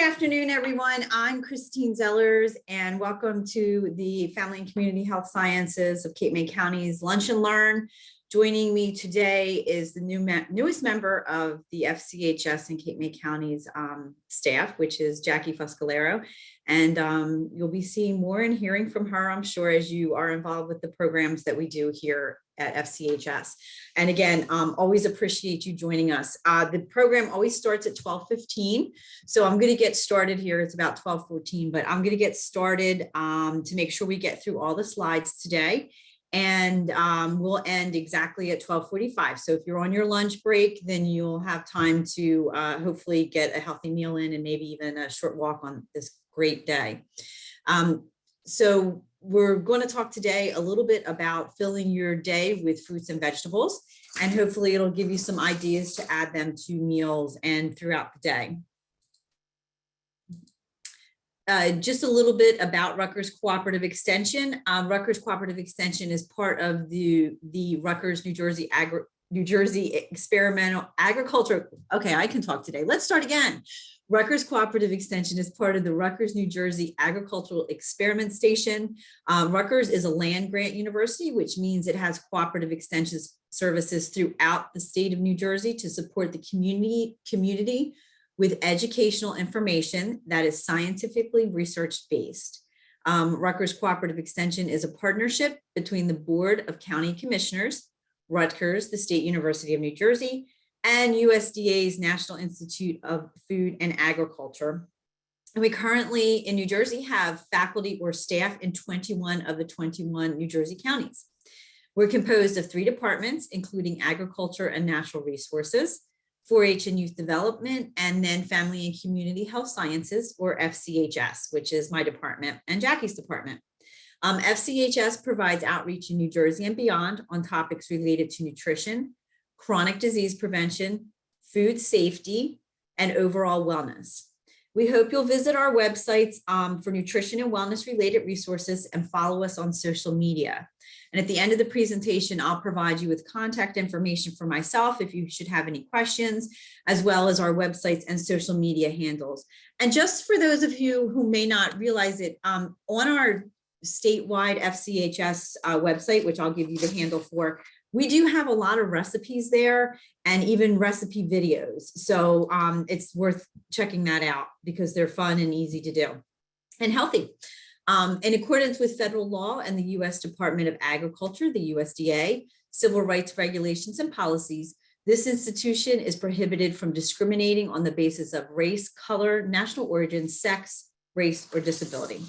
Good afternoon, everyone. I'm Christine Zellers, and welcome to the Family and Community Health Sciences of Cape May County's Lunch and Learn. Joining me today is the newest member of the FCHS and Cape May County's staff, which is Jackie Fuscolero. And you'll be seeing more and hearing from her, I'm sure, as you are involved with the programs that we do here at FCHS. And again, always appreciate you joining us. The program always starts at 12:15. So I'm going to get started here. It's about 12:14, but I'm going to get started to make sure we get through all the slides today. And we'll end exactly at 12:45. So if you're on your lunch break, then you'll have time to hopefully get a healthy meal in and maybe even a short walk on this great day. So we're going to talk today a little bit about filling your day with fruits and vegetables, and hopefully it'll give you some ideas to add them to meals and throughout the day. Just a little bit about Rutgers Cooperative Extension. Rutgers Cooperative Extension is part of the Rutgers, New Jersey Experimental Agriculture. Okay, I can talk today. Let's start again. Rutgers Cooperative Extension is part of the Rutgers, New Jersey Agricultural Experiment Station. Rutgers is a land grant university, which means it has cooperative extension services throughout the state of New Jersey to support the community with educational information that is scientifically research-based. Rutgers Cooperative Extension is a partnership between the Board of County Commissioners, Rutgers, the State University of New Jersey, and USDA's National Institute of Food and Agriculture. And we currently in New Jersey have faculty or staff in 21 of the 21 New Jersey counties. We're composed of 3 departments, including agriculture and natural resources, 4-H and youth development, and then family and community health sciences, or FCHS, which is my department and Jackie's department. FCHS provides outreach in New Jersey and beyond on topics related to nutrition, chronic disease prevention, food safety, and overall wellness. We hope you'll visit our websites for nutrition and wellness related resources and follow us on social media. And at the end of the presentation, I'll provide you with contact information for myself if you should have any questions, as well as our websites and social media handles. And just for those of you who may not realize it, on our statewide FCHS website, which I'll give you the handle for, we do have a lot of recipes there and even recipe videos. So it's worth checking that out because they're fun and easy to do and healthy. In accordance with federal law and the U.S. Department of Agriculture, the USDA, civil rights regulations and policies, this institution is prohibited from discriminating on the basis of race, color, national origin, sex, race, or disability.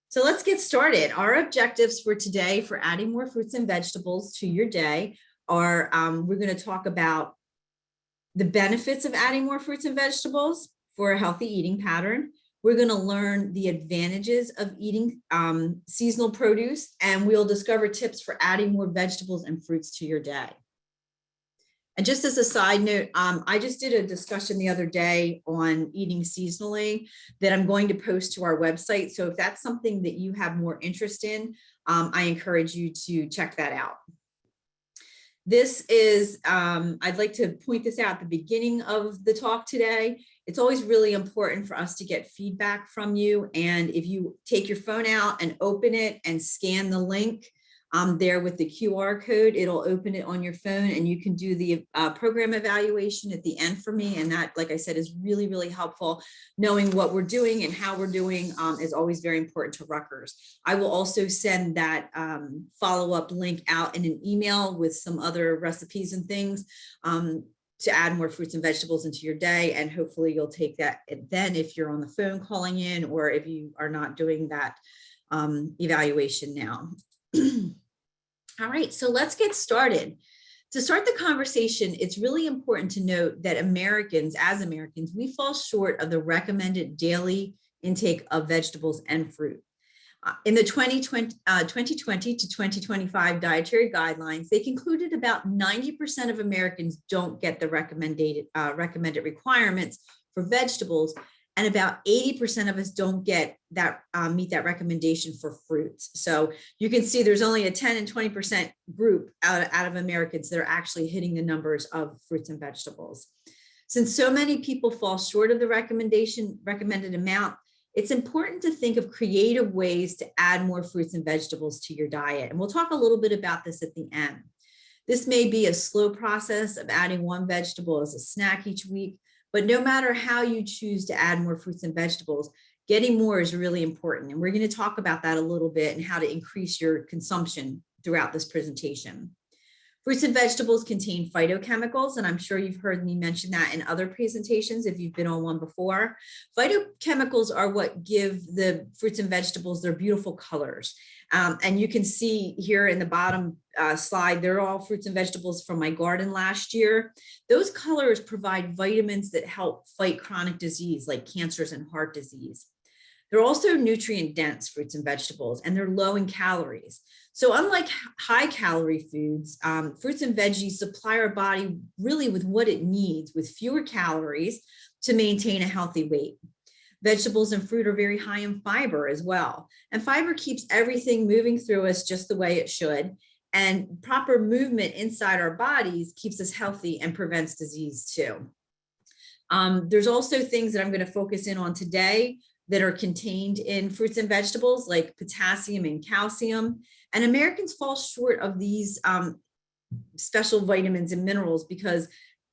So let's get started. Our objectives for today for adding more fruits and vegetables to your day are, we're going to talk about the benefits of adding more fruits and vegetables for a healthy eating pattern. We're going to learn the advantages of eating seasonal produce, and we'll discover tips for adding more vegetables and fruits to your day. And just as a side note, I just did a discussion the other day on eating seasonally that I'm going to post to our website. So if that's something that you have more interest in, I encourage you to check that out. This is, I'd like to point this out at the beginning of the talk today. It's always really important for us to get feedback from you. And if you take your phone out and open it and scan the link there with the QR code, it'll open it on your phone and you can do the program evaluation at the end for me. And that, like I said, is really, really helpful. Knowing what we're doing and how we're doing is always very important to Rutgers. I will also send that follow-up link out in an email with some other recipes and things to add more fruits and vegetables into your day. And hopefully you'll take that then if you're on the phone calling in or if you are not doing that evaluation now. All right, so let's get started. To start the conversation, it's really important to note that as Americans, we fall short of the recommended daily intake of vegetables and fruit. In the 2020 to 2025 dietary guidelines, they concluded about 90% of Americans don't get the recommended requirements for vegetables, and about 80% of us don't get that meet that recommendation for fruits. So you can see there's only a 10 and 20% group out of Americans that are actually hitting the numbers of fruits and vegetables. Since so many people fall short of the recommended amount, it's important to think of creative ways to add more fruits and vegetables to your diet. And we'll talk a little bit about this at the end. This may be a slow process of adding one vegetable as a snack each week, but no matter how you choose to add more fruits and vegetables, getting more is really important. And we're going to talk about that a little bit and how to increase your consumption throughout this presentation. Fruits and vegetables contain phytochemicals, and I'm sure you've heard me mention that in other presentations if you've been on one before. Phytochemicals are what give the fruits and vegetables their beautiful colors. And you can see here in the bottom slide, they're all fruits and vegetables from my garden last year. Those colors provide vitamins that help fight chronic disease like cancers and heart disease. They're also nutrient dense fruits and vegetables, and they're low in calories. So unlike high calorie foods, fruits and veggies supply our body really with what it needs with fewer calories to maintain a healthy weight. Vegetables and fruit are very high in fiber as well. And fiber keeps everything moving through us just the way it should. And proper movement inside our bodies keeps us healthy and prevents disease too. There's also things that I'm going to focus in on today that are contained in fruits and vegetables like potassium and calcium. And Americans fall short of these special vitamins and minerals because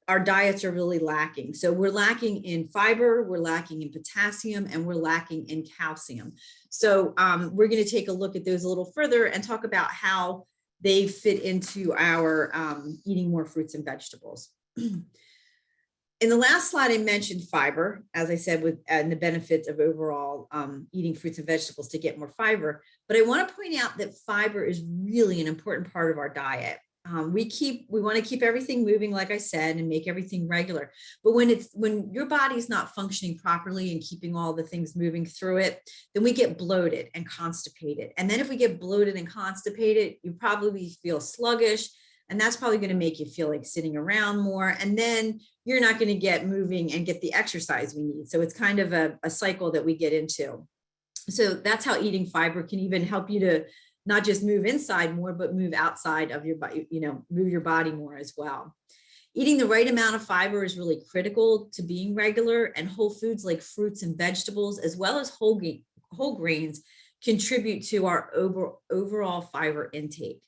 our diets are really lacking. So we're lacking in fiber, we're lacking in potassium, and we're lacking in calcium. So we're going to take a look at those a little further and talk about how they fit into our eating more fruits and vegetables. In the last slide, I mentioned fiber, as I said, and the benefits of overall eating fruits and vegetables to get more fiber. But I want to point out that fiber is really an important part of our diet. We want to keep everything moving, like I said, and make everything regular. But when your body's not functioning properly and keeping all the things moving through it, then we get bloated and constipated. And then if we get bloated and constipated, you probably feel sluggish. And that's probably going to make you feel like sitting around more. And then you're not going to get moving and get the exercise we need. So it's kind of a cycle that we get into. So that's how eating fiber can even help you to not just move inside more, but move outside of your body, move your body more as well. Eating the right amount of fiber is really critical to being regular, and whole foods like fruits and vegetables, as well as whole grains, contribute to our overall fiber intake.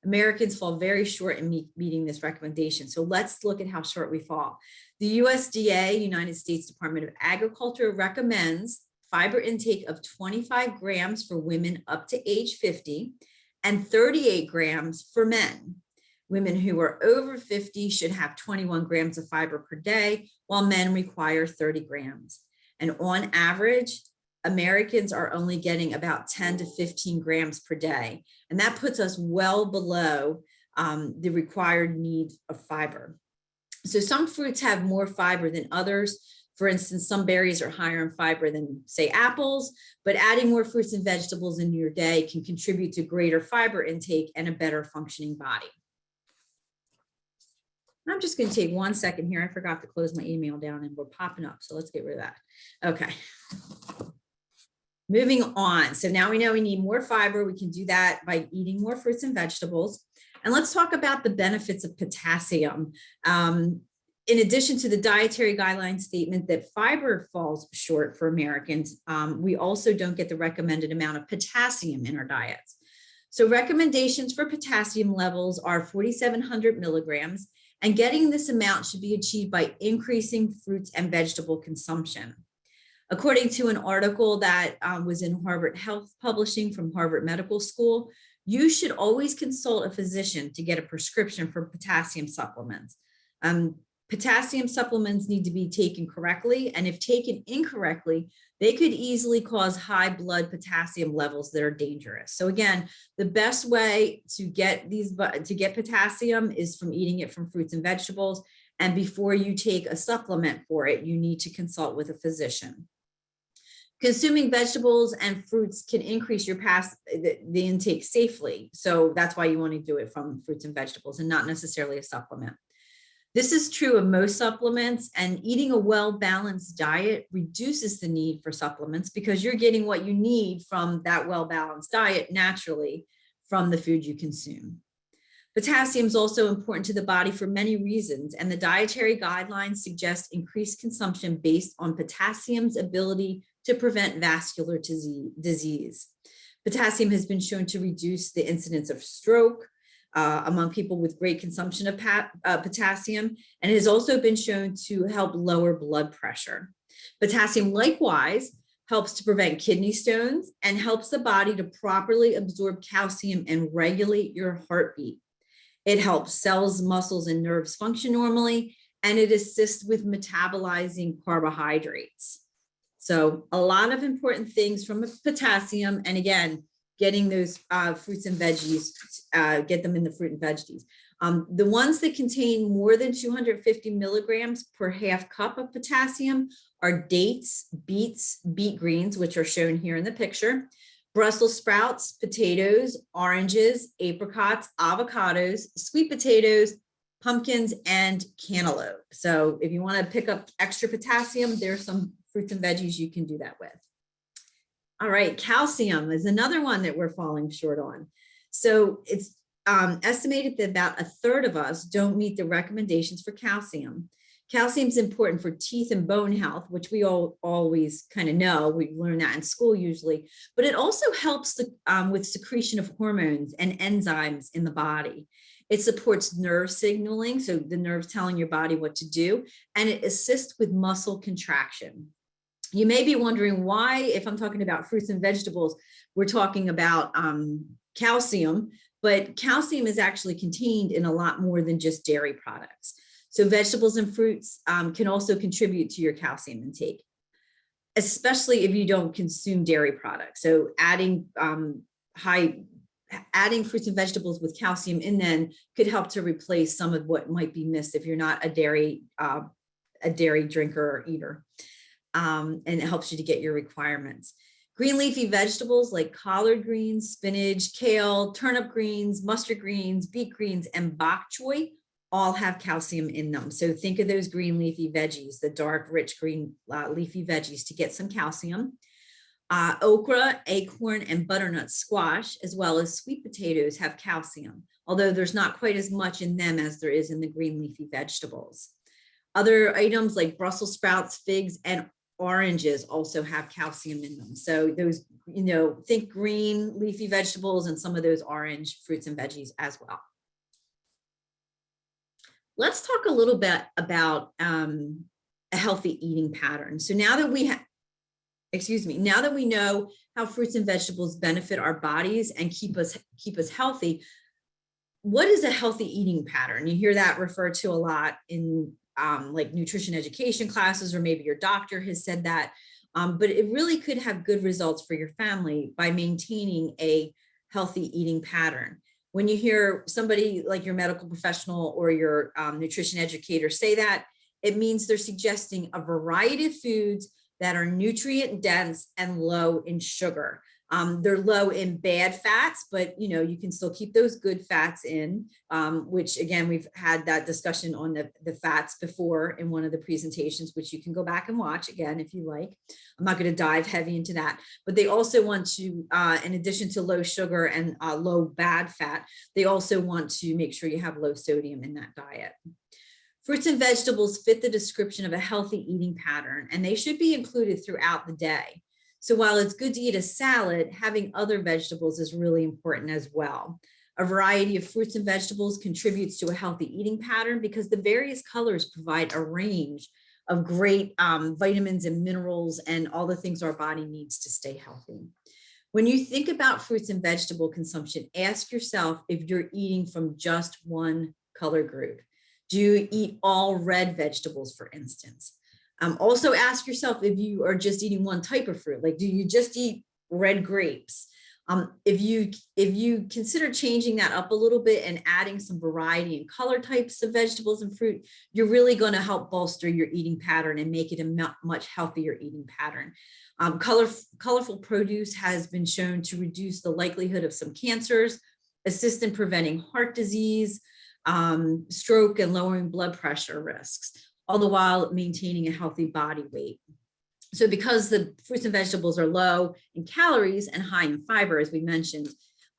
Americans fall very short in meeting this recommendation. So let's look at how short we fall. The USDA, United States Department of Agriculture, recommends fiber intake of 25 grams for women up to age 50 and 38 grams for men. Women who are over 50 should have 21 grams of fiber per day, while men require 30 grams. And on average, Americans are only getting about 10 to 15 grams per day. And that puts us well below the required need of fiber. So some fruits have more fiber than others. For instance, some berries are higher in fiber than, say, apples, but adding more fruits and vegetables into your day can contribute to greater fiber intake and a better functioning body. I'm just going to take 1 second here. I forgot to close my email down and we're popping up. So let's get rid of that. Okay. Moving on. So now we know we need more fiber. We can do that by eating more fruits and vegetables. And let's talk about the benefits of potassium. In addition to the dietary guideline statement that fiber falls short for Americans, we also don't get the recommended amount of potassium in our diets. So recommendations for potassium levels are 4,700 milligrams, and getting this amount should be achieved by increasing fruits and vegetable consumption. According to an article that was in Harvard Health Publishing from Harvard Medical School, you should always consult a physician to get a prescription for potassium supplements. Potassium supplements need to be taken correctly, and if taken incorrectly, they could easily cause high blood potassium levels that are dangerous. So again, the best way to get potassium is from eating it from fruits and vegetables. And before you take a supplement for it, you need to consult with a physician. Consuming vegetables and fruits can increase the intake safely. So that's why you want to do it from fruits and vegetables and not necessarily a supplement. This is true of most supplements, and eating a well-balanced diet reduces the need for supplements because you're getting what you need from that well-balanced diet naturally from the food you consume. Potassium is also important to the body for many reasons, and the dietary guidelines suggest increased consumption based on potassium's ability to prevent vascular disease. Potassium has been shown to reduce the incidence of stroke among people with great consumption of potassium, and it has also been shown to help lower blood pressure. Potassium likewise helps to prevent kidney stones and helps the body to properly absorb calcium and regulate your heartbeat. It helps cells, muscles, and nerves function normally, and it assists with metabolizing carbohydrates. So a lot of important things from potassium, and again, getting those fruits and veggies, get them in the fruit and veggies. The ones that contain more than 250 milligrams per half cup of potassium are dates, beets, beet greens, which are shown here in the picture, Brussels sprouts, potatoes, oranges, apricots, avocados, sweet potatoes, pumpkins, and cantaloupe. So if you want to pick up extra potassium, there's some fruits and veggies you can do that with. All right, calcium is another one that we're falling short on. So it's estimated that about a third of us don't meet the recommendations for calcium. Calcium is important for teeth and bone health, which we all always kind of know. We learn that in school usually, but it also helps with secretion of hormones and enzymes in the body. It supports nerve signaling, so the nerves telling your body what to do, and it assists with muscle contraction. You may be wondering why, if I'm talking about fruits and vegetables, we're talking about calcium, but calcium is actually contained in a lot more than just dairy products. So vegetables and fruits can also contribute to your calcium intake, especially if you don't consume dairy products. So adding fruits and vegetables with calcium in them could help to replace some of what might be missed if you're not a dairy drinker or eater. And it helps you to get your requirements. Green leafy vegetables like collard greens, spinach, kale, turnip greens, mustard greens, beet greens, and bok choy all have calcium in them. So think of those green leafy veggies, the dark, rich green leafy veggies to get some calcium. Okra, acorn, and butternut squash, as well as sweet potatoes, have calcium, although there's not quite as much in them as there is in the green leafy vegetables. Other items like Brussels sprouts, figs, and oranges also have calcium in them. So those, think green leafy vegetables and some of those orange fruits and veggies as well. Let's talk a little bit about a healthy eating pattern. So now that we know how fruits and vegetables benefit our bodies and keep us healthy, what is a healthy eating pattern? You hear that referred to a lot in like nutrition education classes, or maybe your doctor has said that, but it really could have good results for your family by maintaining a healthy eating pattern. When you hear somebody like your medical professional or your nutrition educator say that, it means they're suggesting a variety of foods that are nutrient dense and low in sugar. They're low in bad fats, but you can still keep those good fats in, which again, we've had that discussion on the fats before in one of the presentations, which you can go back and watch again if you like. I'm not going to dive heavy into that, but they also want to, in addition to low sugar and low bad fat, they also want to make sure you have low sodium in that diet. Fruits and vegetables fit the description of a healthy eating pattern, and they should be included throughout the day. So while it's good to eat a salad, having other vegetables is really important as well. A variety of fruits and vegetables contributes to a healthy eating pattern because the various colors provide a range of great vitamins and minerals and all the things our body needs to stay healthy. When you think about fruits and vegetable consumption, ask yourself if you're eating from just one color group. Do you eat all red vegetables, for instance? Also ask yourself if you are just eating one type of fruit, like do you just eat red grapes? If you consider changing that up a little bit and adding some variety in color types of vegetables and fruit, you're really going to help bolster your eating pattern and make it a much healthier eating pattern. Colorful produce has been shown to reduce the likelihood of some cancers, assist in preventing heart disease, stroke, and lowering blood pressure risks, all the while maintaining a healthy body weight. So because the fruits and vegetables are low in calories and high in fiber, as we mentioned,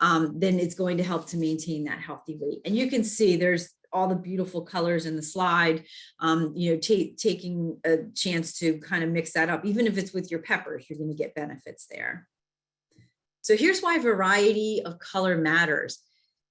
then it's going to help to maintain that healthy weight. And you can see there's all the beautiful colors in the slide, taking a chance to kind of mix that up. Even if it's with your peppers, you're going to get benefits there. So here's why variety of color matters.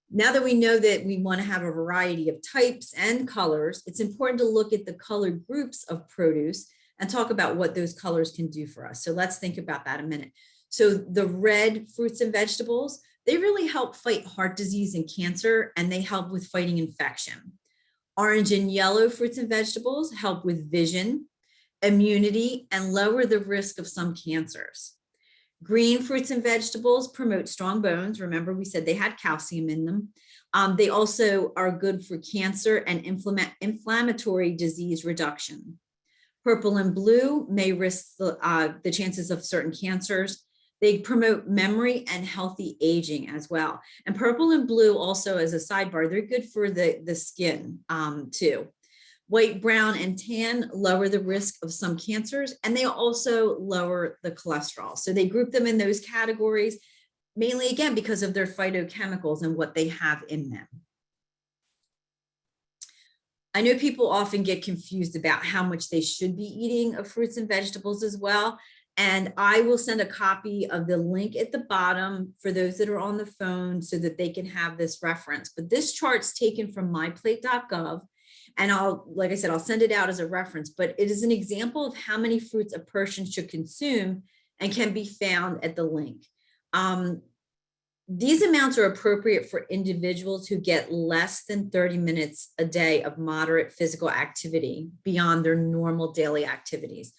Now that we know that we want to have a variety of types and colors, it's important to look at the color groups of produce and talk about what those colors can do for us. So let's think about that a minute. So the red fruits and vegetables, they really help fight heart disease and cancer, and they help with fighting infection. Orange and yellow fruits and vegetables help with vision, immunity, and lower the risk of some cancers. Green fruits and vegetables promote strong bones. Remember, we said they had calcium in them. They also are good for cancer and inflammatory disease reduction. Purple and blue may risk the chances of certain cancers. They promote memory and healthy aging as well. And purple and blue also, as a sidebar, they're good for the skin too. White, brown, and tan lower the risk of some cancers, and they also lower the cholesterol. So they group them in those categories, mainly again, because of their phytochemicals and what they have in them. I know people often get confused about how much they should be eating of fruits and vegetables as well. And I will send a copy of the link at the bottom for those that are on the phone so that they can have this reference. But this chart's taken from myplate.gov. And like I said, I'll send it out as a reference, but it is an example of how many fruits a person should consume and can be found at the link. These amounts are appropriate for individuals who get less than 30 minutes a day of moderate physical activity beyond their normal daily activities.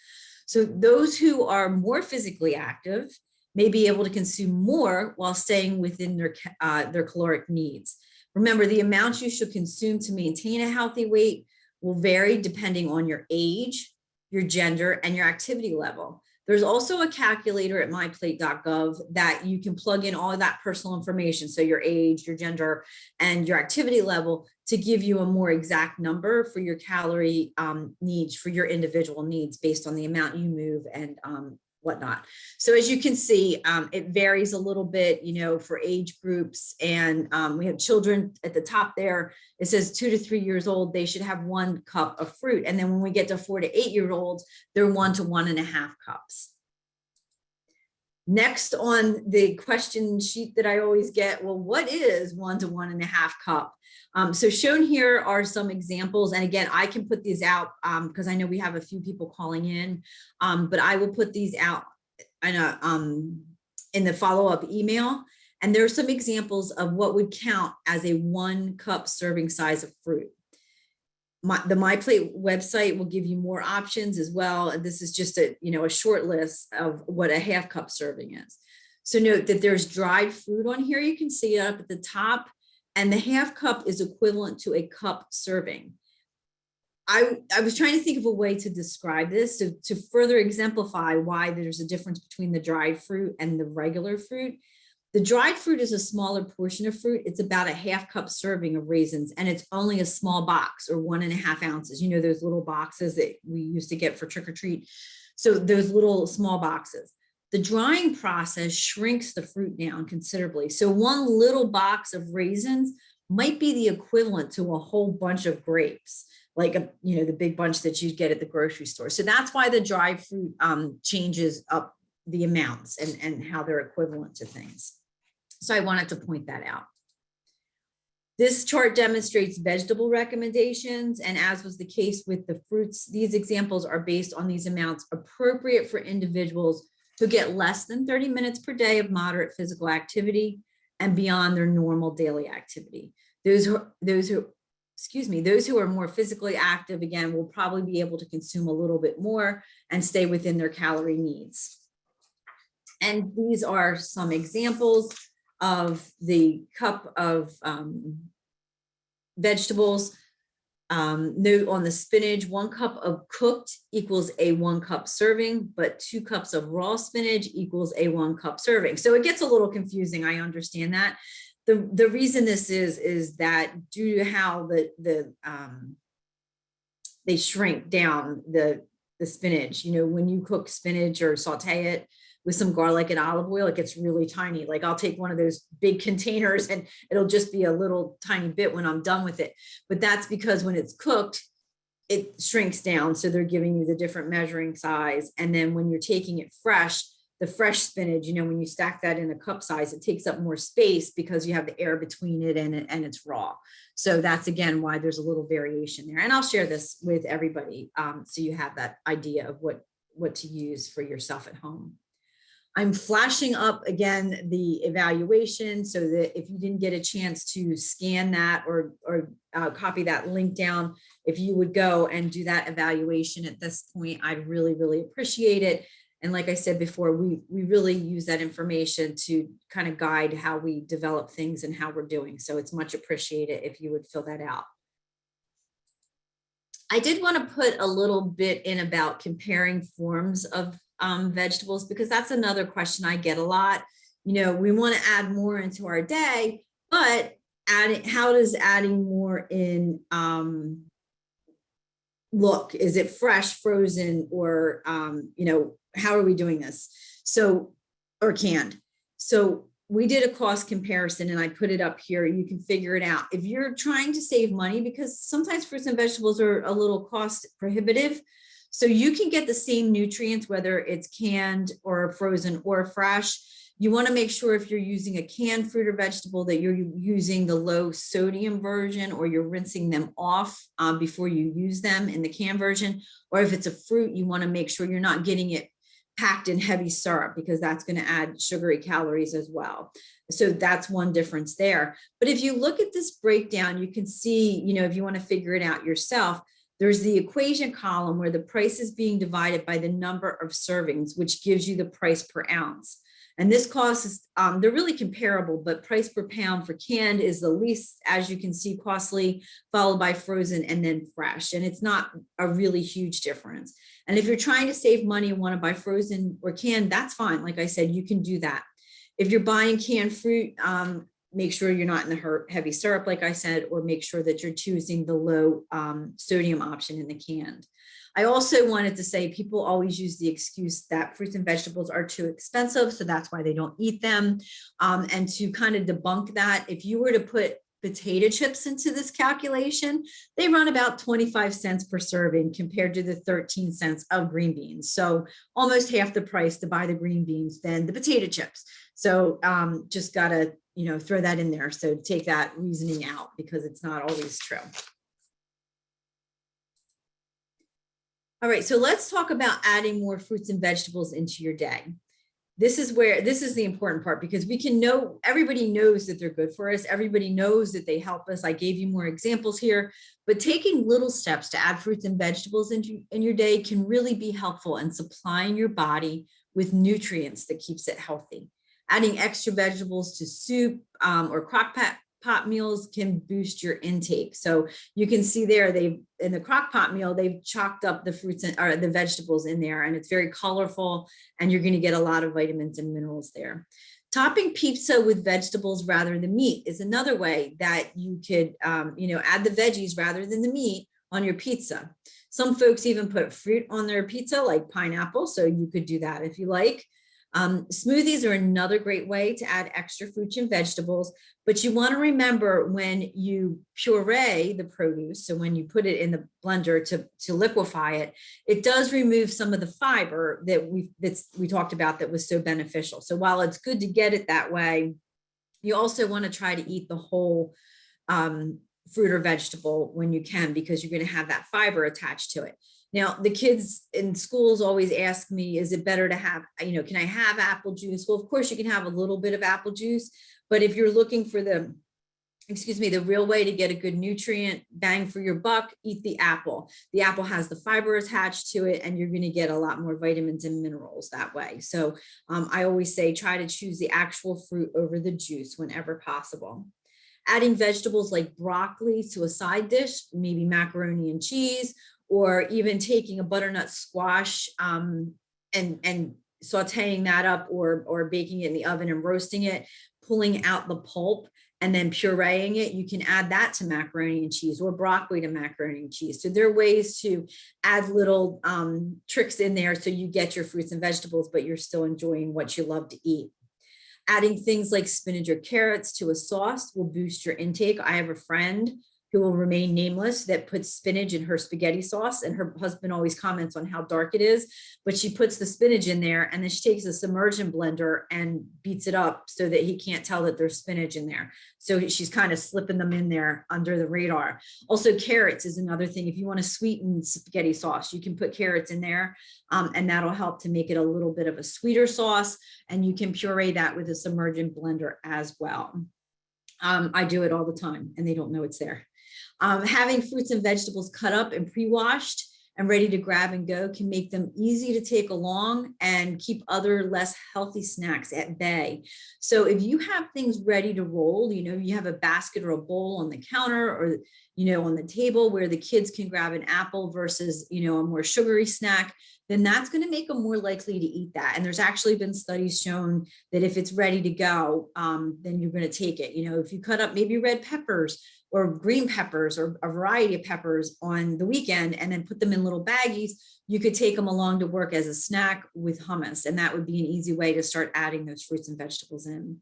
So those who are more physically active may be able to consume more while staying within their caloric needs. Remember, the amounts you should consume to maintain a healthy weight will vary depending on your age, your gender, and your activity level. There's also a calculator at myplate.gov that you can plug in all of that personal information. So your age, your gender, and your activity level to give you a more exact number for your calorie needs, for your individual needs based on the amount you move and whatnot. So as you can see, it varies a little bit, for age groups. And we have children at the top there. It says 2 to 3 years old, they should have 1 cup of fruit. And then when we get to 4 to 8 year olds, they're 1 to 1.5 cups. Next on the question sheet that I always get, well, what is 1 to 1.5 cup? So shown here are some examples. And again, I can put these out because I know we have a few people calling in, but I will put these out in the follow-up email. And there are some examples of what would count as a 1 cup serving size of fruit. The MyPlate website will give you more options as well. And this is just a short list of what a 1/2 cup serving is. So note that there's dried fruit on here. You can see it up at the top. And the 1/2 cup is equivalent to a cup serving. I was trying to think of a way to describe this to further exemplify why there's a difference between the dried fruit and the regular fruit. The dried fruit is a smaller portion of fruit. It's about a 1/2 cup serving of raisins, and it's only a small box or 1.5 ounces. Those little boxes that we used to get for trick or treat. So those little small boxes. The drying process shrinks the fruit down considerably. So 1 little box of raisins might be the equivalent to a whole bunch of grapes, like the big bunch that you get at the grocery store. So that's why the dried fruit changes up the amounts and how they're equivalent to things. So I wanted to point that out. This chart demonstrates vegetable recommendations, and as was the case with the fruits, these examples are based on these amounts appropriate for individuals who get less than 30 minutes per day of moderate physical activity and beyond their normal daily activity. Those who are more physically active, again, will probably be able to consume a little bit more and stay within their calorie needs. And these are some examples of the cup of vegetables. Note on the spinach, 1 cup of cooked equals a 1 cup serving, but 2 cups of raw spinach equals a 1 cup serving. So it gets a little confusing. I understand that. The reason this is that due to how they shrink down, the the spinach. You know, when you cook spinach or saute it with some garlic and olive oil, it gets really tiny. Like I'll take one of those big containers and it'll just be a little tiny bit when I'm done with it. But that's because when it's cooked, it shrinks down. So they're giving you the different measuring size. And then when you're taking it fresh, the fresh spinach, you know, when you stack that in a cup size, it takes up more space because you have the air between it and it's raw. So that's again why there's a little variation there. And I'll share this with everybody, so you have that idea of what to use for yourself at home. I'm flashing up again the evaluation so that if you didn't get a chance to scan that or copy that link down, if you would go and do that evaluation at this point, I'd really, really appreciate it. And like I said before, we really use that information to kind of guide how we develop things and how we're doing. So it's much appreciated if you would fill that out. I did want to put a little bit in about comparing forms of vegetables, because that's another question I get a lot. You know, we want to add more into our day, but how does adding more in look? Is it fresh, frozen, or you know, how are we doing this? So, or canned. So we did a cost comparison and I put it up here. You can figure it out. If you're trying to save money, because sometimes fruits and vegetables are a little cost prohibitive, so you can get the same nutrients, whether it's canned or frozen or fresh. You want to make sure if you're using a canned fruit or vegetable that you're using the low sodium version, or you're rinsing them off before you use them in the canned version. Or if it's a fruit, you want to make sure you're not getting it packed in heavy syrup, because that's going to add sugary calories as well. So that's one difference there. But if you look at this breakdown, you can see, you know, if you want to figure it out yourself, there's the equation column where the price is being divided by the number of servings, which gives you the price per ounce. And this cost is, they're really comparable, but price per pound for canned is the least, as you can see, costly, followed by frozen and then fresh. And it's not a really huge difference. And if you're trying to save money and want to buy frozen or canned, that's fine. Like I said, you can do that. If you're buying canned fruit, make sure you're not in the heavy syrup, like I said, or make sure that you're choosing the low sodium option in the canned. I also wanted to say people always use the excuse that fruits and vegetables are too expensive, so that's why they don't eat them. And to kind of debunk that, if you were to put potato chips into this calculation, they run about 25 cents per serving compared to the 13 cents of green beans. So almost half the price to buy the green beans than the potato chips. So just gotta, you know, throw that in there. So take that reasoning out because it's not always true. All right, so let's talk about adding more fruits and vegetables into your day. This is the important part, because we can know, everybody knows that they're good for us. Everybody knows that they help us. I gave you more examples here, but taking little steps to add fruits and vegetables in your day can really be helpful in supplying your body with nutrients that keeps it healthy. Adding extra vegetables to soup or crock pot meals can boost your intake. So you can see there, in the crock pot meal, they've chalked up the fruits or the vegetables in there, and it's very colorful, and you're going to get a lot of vitamins and minerals there. Topping pizza with vegetables rather than meat is another way that you could, add the veggies rather than the meat on your pizza. Some folks even put fruit on their pizza, like pineapple. So you could do that if you like. Smoothies are another great way to add extra fruits and vegetables, but you want to remember when you puree the produce, so when you put it in the blender to liquefy it, it does remove some of the fiber that we talked about that was so beneficial. So while it's good to get it that way, you also want to try to eat the whole fruit or vegetable when you can, because you're going to have that fiber attached to it. Now, the kids in schools always ask me, is it better to have, can I have apple juice? Well, of course you can have a little bit of apple juice, but if you're looking for the real way to get a good nutrient bang for your buck, eat the apple. The apple has the fiber attached to it, and you're going to get a lot more vitamins and minerals that way. So I always say, try to choose the actual fruit over the juice whenever possible. Adding vegetables like broccoli to a side dish, maybe macaroni and cheese, or even taking a butternut squash and sauteing that up, or baking it in the oven and roasting it, pulling out the pulp and then pureeing it, you can add that to macaroni and cheese, or broccoli to macaroni and cheese. So there are ways to add little tricks in there so you get your fruits and vegetables, but you're still enjoying what you love to eat. Adding things like spinach or carrots to a sauce will boost your intake. I have a friend who will remain nameless that puts spinach in her spaghetti sauce, and her husband always comments on how dark it is, but she puts the spinach in there and then she takes a submersion blender and beats it up so that he can't tell that there's spinach in there. So she's kind of slipping them in there under the radar. Also, carrots is another thing. If you want to sweeten spaghetti sauce, you can put carrots in there, and that'll help to make it a little bit of a sweeter sauce, and you can puree that with a submergent blender as well. I do it all the time and they don't know it's there. Having fruits and vegetables cut up and pre-washed and ready to grab and go can make them easy to take along and keep other less healthy snacks at bay. So if you have things ready to roll, you have a basket or a bowl on the counter, or, on the table where the kids can grab an apple versus, a more sugary snack, then that's going to make them more likely to eat that. And there's actually been studies shown that if it's ready to go, then you're going to take it. If you cut up maybe red peppers or green peppers or a variety of peppers on the weekend and then put them in little baggies, you could take them along to work as a snack with hummus. And that would be an easy way to start adding those fruits and vegetables in.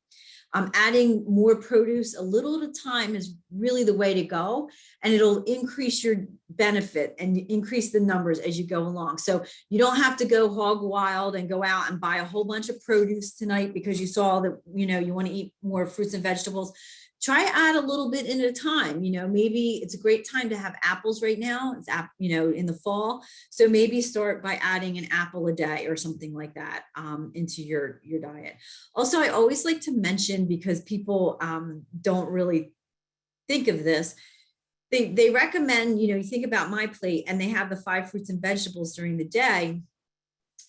Adding more produce a little at a time is really the way to go, and it'll increase your benefit and increase the numbers as you go along. So you don't have to go hog wild and go out and buy a whole bunch of produce tonight because you saw that, you want to eat more fruits and vegetables. Try add a little bit in at a time. Maybe it's a great time to have apples right now. It's in the fall. So maybe start by adding an apple a day or something like that into your diet. Also, I always like to mention, because people don't really think of this, they recommend, you think about My Plate and they have the 5 fruits and vegetables during the day,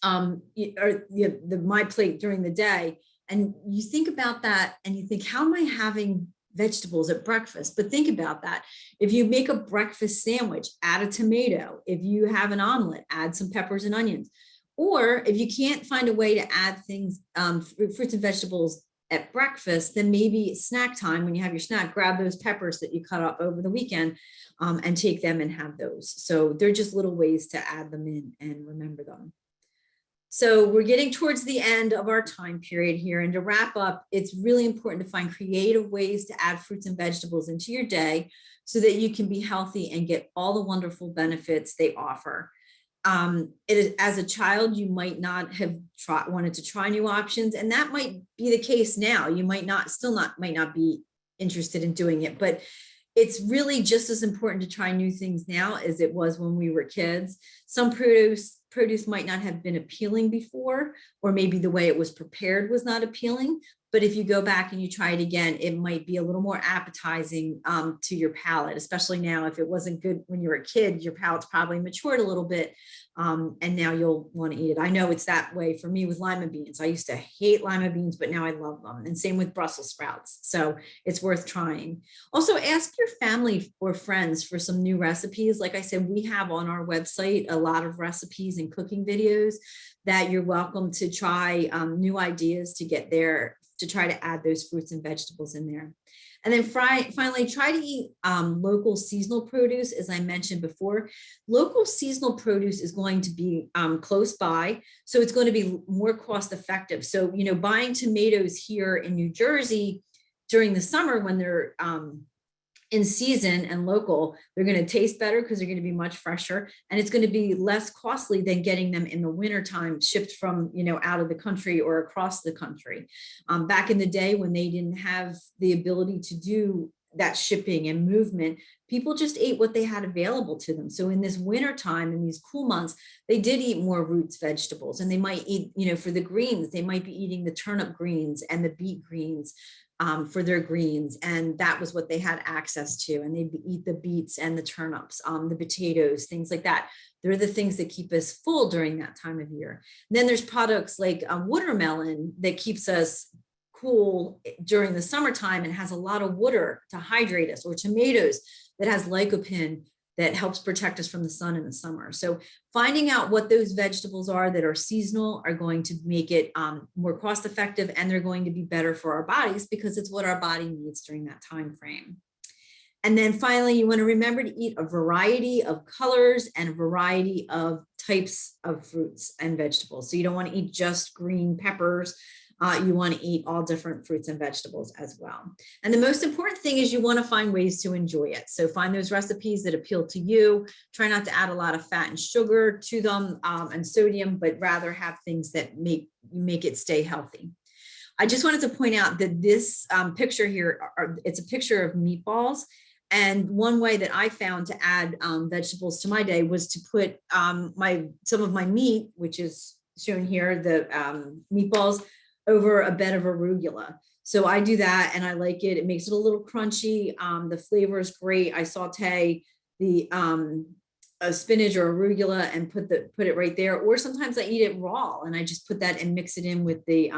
or the My Plate during the day. And you think about that and you think, how am I having vegetables at breakfast? But think about that. If you make a breakfast sandwich, add a tomato. If you have an omelet, add some peppers and onions. Or if you can't find a way to add things, fruits and vegetables at breakfast, then maybe snack time, when you have your snack, grab those peppers that you cut up over the weekend and take them and have those. So they're just little ways to add them in and remember them. So we're getting towards the end of our time period here. And to wrap up, it's really important to find creative ways to add fruits and vegetables into your day so that you can be healthy and get all the wonderful benefits they offer. As a child, you might not have wanted to try new options, and that might be the case now. You might not be interested in doing it, but it's really just as important to try new things now as it was when we were kids. Some produce might not have been appealing before, or maybe the way it was prepared was not appealing. But if you go back and you try it again, it might be a little more appetizing to your palate, especially now. If it wasn't good when you were a kid, your palate's probably matured a little bit, and now you'll want to eat it. I know it's that way for me with lima beans. I used to hate lima beans, but now I love them. And same with Brussels sprouts. So it's worth trying. Also, ask your family or friends for some new recipes. Like I said, we have on our website a lot of recipes and cooking videos that you're welcome to try new ideas to get there, to try to add those fruits and vegetables in there. And then finally, try to eat local seasonal produce. As I mentioned before, local seasonal produce is going to be close by, so it's going to be more cost effective. So, buying tomatoes here in New Jersey during the summer when they're in season and local, they're going to taste better because they're going to be much fresher, and it's going to be less costly than getting them in the wintertime shipped from, out of the country or across the country. Back in the day when they didn't have the ability to do that shipping and movement, people just ate what they had available to them. So in this wintertime, in these cool months, they did eat more roots, vegetables, and they might eat, for the greens, they might be eating the turnip greens and the beet greens for their greens. And that was what they had access to. And they eat the beets and the turnips, the potatoes, things like that. They're the things that keep us full during that time of year. And then there's products like watermelon that keeps us cool during the summertime and has a lot of water to hydrate us, or tomatoes that has lycopene that helps protect us from the sun in the summer. So finding out what those vegetables are that are seasonal are going to make it more cost effective, and they're going to be better for our bodies because it's what our body needs during that time frame. And then finally, you want to remember to eat a variety of colors and a variety of types of fruits and vegetables. So you don't want to eat just green peppers. You want to eat all different fruits and vegetables as well. And the most important thing is you want to find ways to enjoy it. So find those recipes that appeal to you. Try not to add a lot of fat and sugar to them and sodium, but rather have things that make it stay healthy. I just wanted to point out that this picture here, it's a picture of meatballs. And one way that I found to add vegetables to my day was to put some of my meat, which is shown here, the meatballs, over a bed of arugula. So I do that and I like it. It makes it a little crunchy. The flavor is great. I saute the spinach or arugula and put it right there. Or sometimes I eat it raw and I just put that and mix it in with the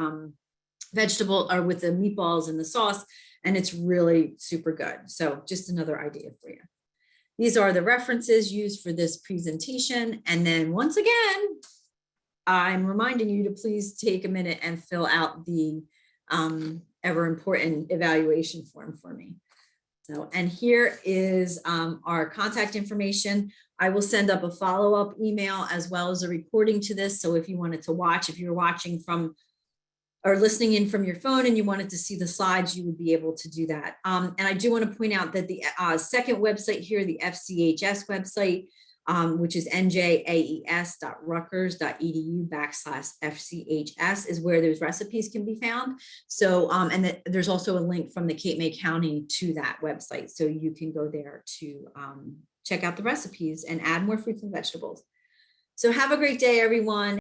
vegetable or with the meatballs and the sauce. And it's really super good. So just another idea for you. These are the references used for this presentation. And then once again, I'm reminding you to please take a minute and fill out the ever important evaluation form for me. So, and here is our contact information. I will send up a follow-up email as well as a recording to this. So if you wanted to watch, if you're watching from or listening in from your phone and you wanted to see the slides, you would be able to do that. And I do want to point out that the second website here, the FCHS website, which is njaes.rutgers.edu/FCHS, is where those recipes can be found. So, and there's also a link from the Cape May County to that website. So you can go there to check out the recipes and add more fruits and vegetables. So have a great day, everyone.